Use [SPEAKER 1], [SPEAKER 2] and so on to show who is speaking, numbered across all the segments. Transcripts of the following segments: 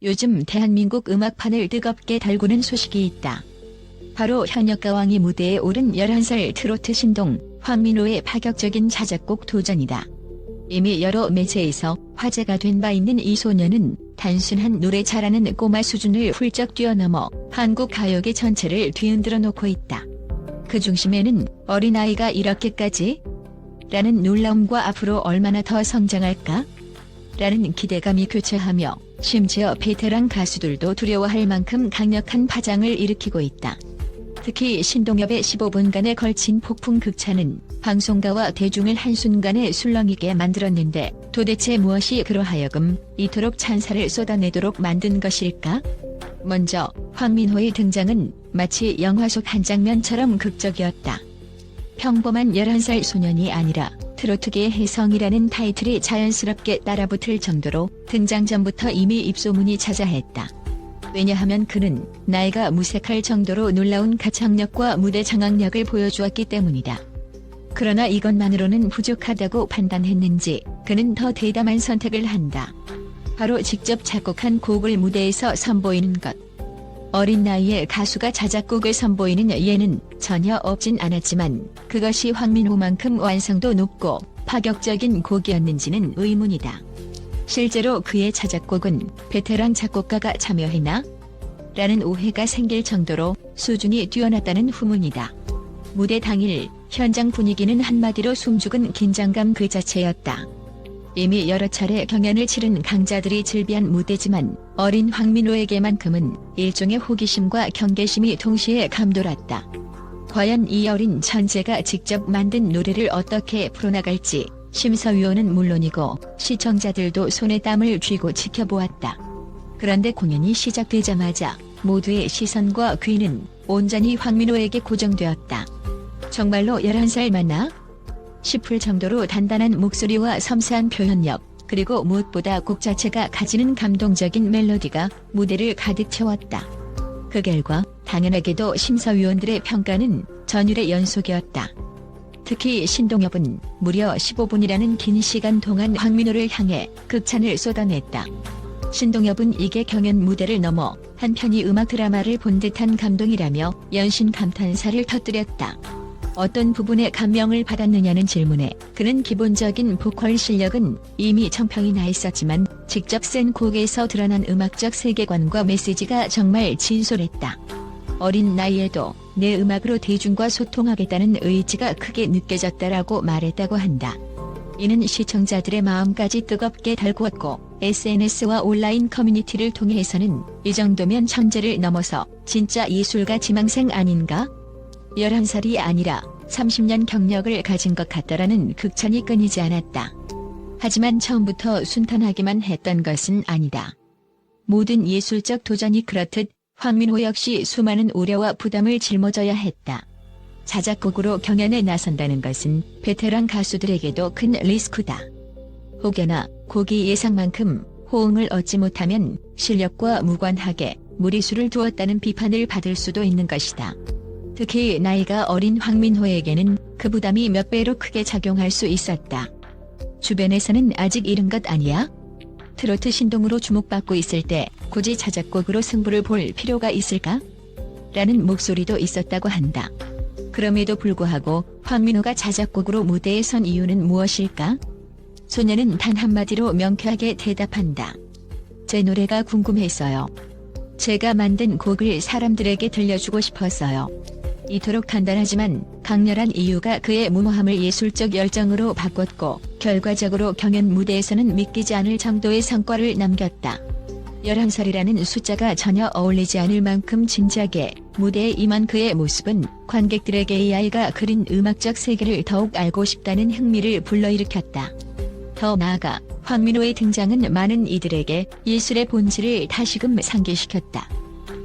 [SPEAKER 1] 요즘 대한민국 음악판을 뜨겁게 달구는 소식이 있다. 바로 현역가왕이 무대에 오른 11살 트로트 신동 황민호의 파격적인 자작곡 도전이다. 이미 여러 매체에서 화제가 된 바 있는 이 소녀는 단순한 노래 잘하는 꼬마 수준을 훌쩍 뛰어넘어 한국 가요계 전체를 뒤흔들어 놓고 있다. 그 중심에는 어린아이가 이렇게까지? 라는 놀라움과 앞으로 얼마나 더 성장할까? 라는 기대감이 교차하며 심지어 베테랑 가수들도 두려워할 만큼 강력한 파장을 일으키고 있다. 특히 신동엽의 15분간에 걸친 폭풍 극찬은 방송가와 대중을 한순간에 술렁이게 만들었는데 도대체 무엇이 그러하여금 이토록 찬사를 쏟아내도록 만든 것일까? 먼저 황민호의 등장은 마치 영화 속 한 장면처럼 극적이었다. 평범한 11살 소년이 아니라 트로트계의 혜성이라는 타이틀이 자연스럽게 따라붙을 정도로 등장 전부터 이미 입소문이 자자했다. 왜냐하면 그는 나이가 무색할 정도로 놀라운 가창력과 무대 장악력을 보여주었기 때문이다. 그러나 이것만으로는 부족하다고 판단했는지 그는 더 대담한 선택을 한다. 바로 직접 작곡한 곡을 무대에서 선보이는 것. 어린 나이에 가수가 자작곡을 선보이는 예는 전혀 없진 않았지만 그것이 황민호만큼 완성도 높고 파격적인 곡이었는지는 의문이다. 실제로 그의 자작곡은 베테랑 작곡가가 참여했나? 라는 오해가 생길 정도로 수준이 뛰어났다는 후문이다. 무대 당일 현장 분위기는 한마디로 숨죽은 긴장감 그 자체였다. 이미 여러 차례 경연을 치른 강자들이 즐비한 무대지만 어린 황민호에게만큼은 일종의 호기심과 경계심이 동시에 감돌았다. 과연 이 어린 천재가 직접 만든 노래를 어떻게 풀어나갈지 심사위원은 물론이고 시청자들도 손에 땀을 쥐고 지켜보았다. 그런데 공연이 시작되자마자 모두의 시선과 귀는 온전히 황민호에게 고정되었다. 정말로 11살 맞나? 싶을 정도로 단단한 목소리와 섬세한 표현력, 그리고 무엇보다 곡 자체가 가지는 감동적인 멜로디가 무대를 가득 채웠다. 그 결과 당연하게도 심사위원들의 평가는 전율의 연속이었다. 특히 신동엽은 무려 15분이라는 긴 시간 동안 황민호를 향해 극찬을 쏟아냈다. 신동엽은 이게 경연 무대를 넘어 한편의 음악 드라마를 본 듯한 감동이라며 연신 감탄사를 터뜨렸다. 어떤 부분에 감명을 받았느냐는 질문에 그는 기본적인 보컬 실력은 이미 정평이 나 있었지만 직접 쓴 곡에서 드러난 음악적 세계관과 메시지가 정말 진솔했다. 어린 나이에도 내 음악으로 대중과 소통하겠다는 의지가 크게 느껴졌다라고 말했다고 한다. 이는 시청자들의 마음까지 뜨겁게 달구었고 SNS와 온라인 커뮤니티를 통해서는 이 정도면 천재를 넘어서 진짜 예술가 지망생 아닌가? 11살이 아니라 30년 경력을 가진 것 같다라는 극찬이 끊이지 않았다. 하지만 처음부터 순탄하기만 했던 것은 아니다. 모든 예술적 도전이 그렇듯 황민호 역시 수많은 우려와 부담을 짊어져야 했다. 자작곡으로 경연에 나선다는 것은 베테랑 가수들에게도 큰 리스크다. 혹여나 곡이 예상만큼 호응을 얻지 못하면 실력과 무관하게 무리수를 두었다는 비판을 받을 수도 있는 것이다. 특히 나이가 어린 황민호에게는 그 부담이 몇 배로 크게 작용할 수 있었다. 주변에서는 아직 이른 것 아니야? 트로트 신동으로 주목받고 있을 때 굳이 자작곡으로 승부를 볼 필요가 있을까? 라는 목소리도 있었다고 한다. 그럼에도 불구하고 황민호가 자작곡으로 무대에 선 이유는 무엇일까? 소녀는 단 한마디로 명쾌하게 대답한다. 제 노래가 궁금했어요. 제가 만든 곡을 사람들에게 들려주고 싶었어요. 이토록 간단하지만 강렬한 이유가 그의 무모함을 예술적 열정으로 바꿨고 결과적으로 경연 무대에서는 믿기지 않을 정도의 성과를 남겼다. 11살이라는 숫자가 전혀 어울리지 않을 만큼 진지하게 무대에 임한 그의 모습은 관객들에게 이 아이가 그린 음악적 세계를 더욱 알고 싶다는 흥미를 불러일으켰다. 더 나아가 황민호의 등장은 많은 이들에게 예술의 본질을 다시금 상기시켰다.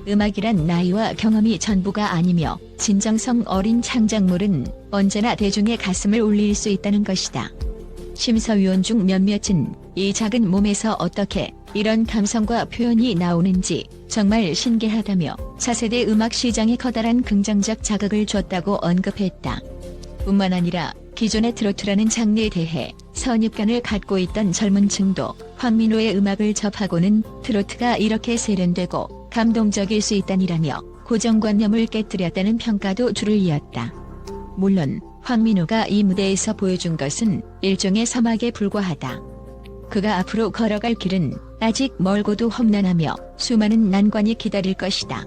[SPEAKER 1] 음악이란 나이와 경험이 전부가 아니며 진정성 어린 창작물은 언제나 대중의 가슴을 울릴 수 있다는 것이다. 심사위원 중 몇몇은 이 작은 몸에서 어떻게 이런 감성과 표현이 나오는지 정말 신기하다며 차세대 음악 시장에 커다란 긍정적 자극을 줬다고 언급했다. 뿐만 아니라 기존의 트로트라는 장르에 대해 선입견을 갖고 있던 젊은 층도 황민호의 음악을 접하고는 트로트가 이렇게 세련되고 감동적일 수 있다니라며 고정관념을 깨뜨렸다는 평가도 줄을 이었다. 물론 황민호가 이 무대에서 보여준 것은 일종의 서막에 불과하다. 그가 앞으로 걸어갈 길은 아직 멀고도 험난하며 수많은 난관이 기다릴 것이다.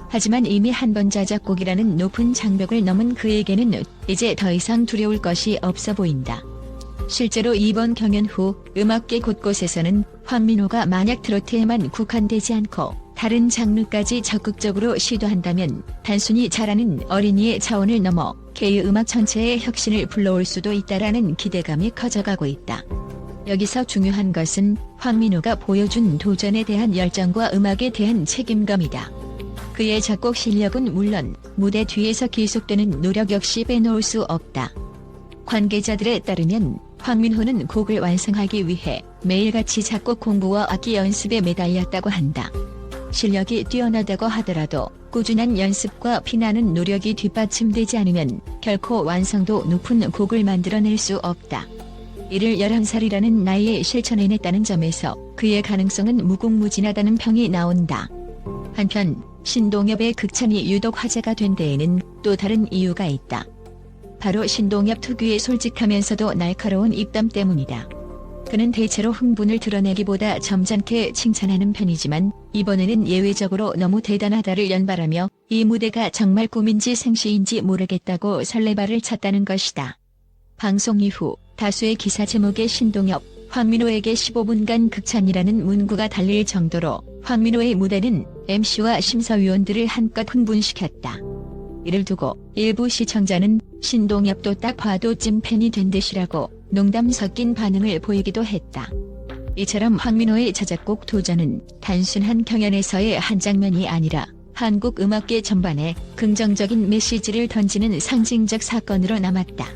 [SPEAKER 1] 하지만 이미 한 번 자작곡이라는 높은 장벽을 넘은 그에게는 이제 더 이상 두려울 것이 없어 보인다. 실제로 이번 경연 후 음악계 곳곳에서는 황민호가 만약 트로트에만 국한되지 않고 다른 장르까지 적극적으로 시도한다면 단순히 잘하는 어린이의 차원을 넘어 K-음악 전체의 혁신을 불러올 수도 있다라는 기대감이 커져가고 있다. 여기서 중요한 것은 황민호가 보여준 도전에 대한 열정과 음악에 대한 책임감이다. 그의 작곡 실력은 물론 무대 뒤에서 계속되는 노력 역시 빼놓을 수 없다. 관계자들에 따르면 황민호는 곡을 완성하기 위해 매일같이 작곡 공부와 악기 연습에 매달렸다고 한다. 실력이 뛰어나다고 하더라도 꾸준한 연습과 피나는 노력이 뒷받침되지 않으면 결코 완성도 높은 곡을 만들어낼 수 없다. 이를 11살이라는 나이에 실천해냈다는 점에서 그의 가능성은 무궁무진하다는 평이 나온다. 한편 신동엽의 극찬이 유독 화제가 된 데에는 또 다른 이유가 있다. 바로 신동엽 특유의 솔직하면서도 날카로운 입담 때문이다. 그는 대체로 흥분을 드러내기보다 점잖게 칭찬하는 편이지만 이번에는 예외적으로 너무 대단하다를 연발하며 이 무대가 정말 꿈인지 생시인지 모르겠다고 설레발을 찼다는 것이다. 방송 이후 다수의 기사 제목에 신동엽, 황민호에게 15분간 극찬이라는 문구가 달릴 정도로 황민호의 무대는 MC와 심사위원들을 한껏 흥분시켰다. 이를 두고 일부 시청자는 신동엽도 딱 봐도 찐팬이 된 듯이라고 농담 섞인 반응을 보이기도 했다. 이처럼 황민호의 자작곡 도전은 단순한 경연에서의 한 장면이 아니라 한국 음악계 전반에 긍정적인 메시지를 던지는 상징적 사건으로 남았다.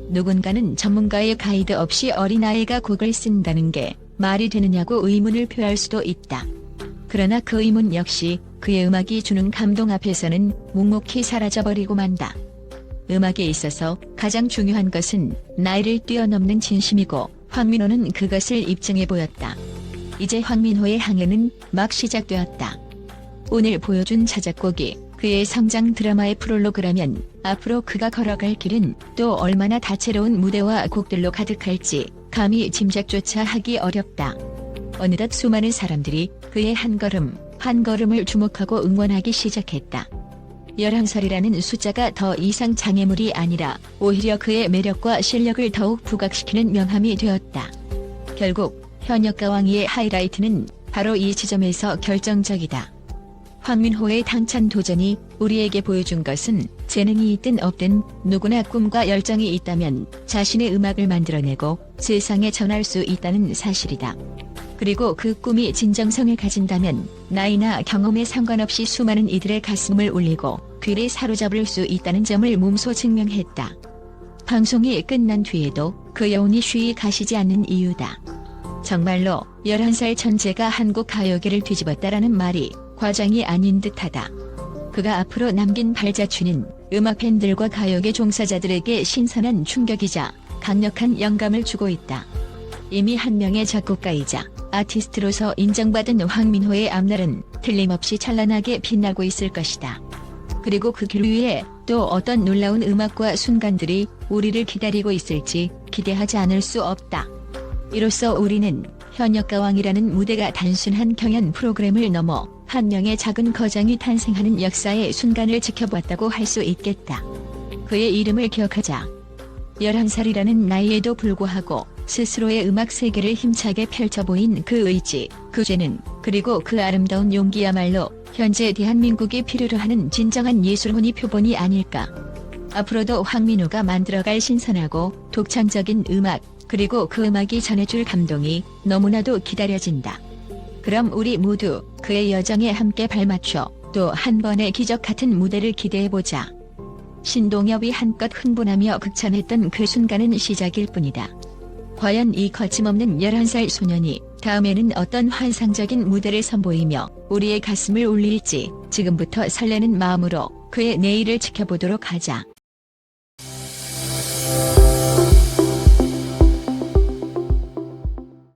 [SPEAKER 1] 누군가는 전문가의 가이드 없이 어린아이가 곡을 쓴다는 게 말이 되느냐고 의문을 표할 수도 있다. 그러나 그 의문 역시 그의 음악이 주는 감동 앞에서는 묵묵히 사라져버리고 만다. 음악에 있어서 가장 중요한 것은 나이를 뛰어넘는 진심이고 황민호는 그것을 입증해 보였다. 이제 황민호의 항해는 막 시작되었다. 오늘 보여준 자작곡이 그의 성장 드라마의 프롤로그라면 앞으로 그가 걸어갈 길은 또 얼마나 다채로운 무대와 곡들로 가득할지 감히 짐작조차 하기 어렵다. 어느덧 수많은 사람들이 그의 한 걸음 한 걸음을 주목하고 응원하기 시작했다. 11살이라는 숫자가 더 이상 장애물이 아니라 오히려 그의 매력과 실력을 더욱 부각시키는 명함이 되었다. 결국 현역가왕이의 하이라이트는 바로 이 지점에서 결정적이다. 황민호의 당찬 도전이 우리에게 보여준 것은 재능이 있든 없든 누구나 꿈과 열정이 있다면 자신의 음악을 만들어내고 세상에 전할 수 있다는 사실이다. 그리고 그 꿈이 진정성을 가진다면 나이나 경험에 상관없이 수많은 이들의 가슴을 울리고 귀를 사로잡을 수 있다는 점을 몸소 증명했다. 방송이 끝난 뒤에도 그 여운이 쉬이 가시지 않는 이유다. 정말로 11살 천재가 한국 가요계를 뒤집었다라는 말이 과장이 아닌 듯하다. 그가 앞으로 남긴 발자취는 음악 팬들과 가요계 종사자들에게 신선한 충격이자 강력한 영감을 주고 있다. 이미 한 명의 작곡가이자 아티스트로서 인정받은 황민호의 앞날은 틀림없이 찬란하게 빛나고 있을 것이다. 그리고 그 길 위에 또 어떤 놀라운 음악과 순간들이 우리를 기다리고 있을지 기대하지 않을 수 없다. 이로써 우리는 현역가왕이라는 무대가 단순한 경연 프로그램을 넘어 한 명의 작은 거장이 탄생하는 역사의 순간을 지켜봤다고 할 수 있겠다. 그의 이름을 기억하자. 11살이라는 나이에도 불구하고 스스로의 음악 세계를 힘차게 펼쳐 보인 그 의지, 그 재능, 그리고 그 아름다운 용기야말로 현재 대한민국이 필요로 하는 진정한 예술혼이 표본이 아닐까. 앞으로도 황민호가 만들어갈 신선하고 독창적인 음악, 그리고 그 음악이 전해줄 감동이 너무나도 기다려진다. 그럼 우리 모두 그의 여정에 함께 발맞춰 또 한 번의 기적 같은 무대를 기대해보자. 신동엽이 한껏 흥분하며 극찬했던 그 순간은 시작일 뿐이다. 과연 이 거침없는 11살 소년이 다음에는 어떤 환상적인 무대를 선보이며 우리의 가슴을 울릴지 지금부터 설레는 마음으로 그의 내일을 지켜보도록 하자.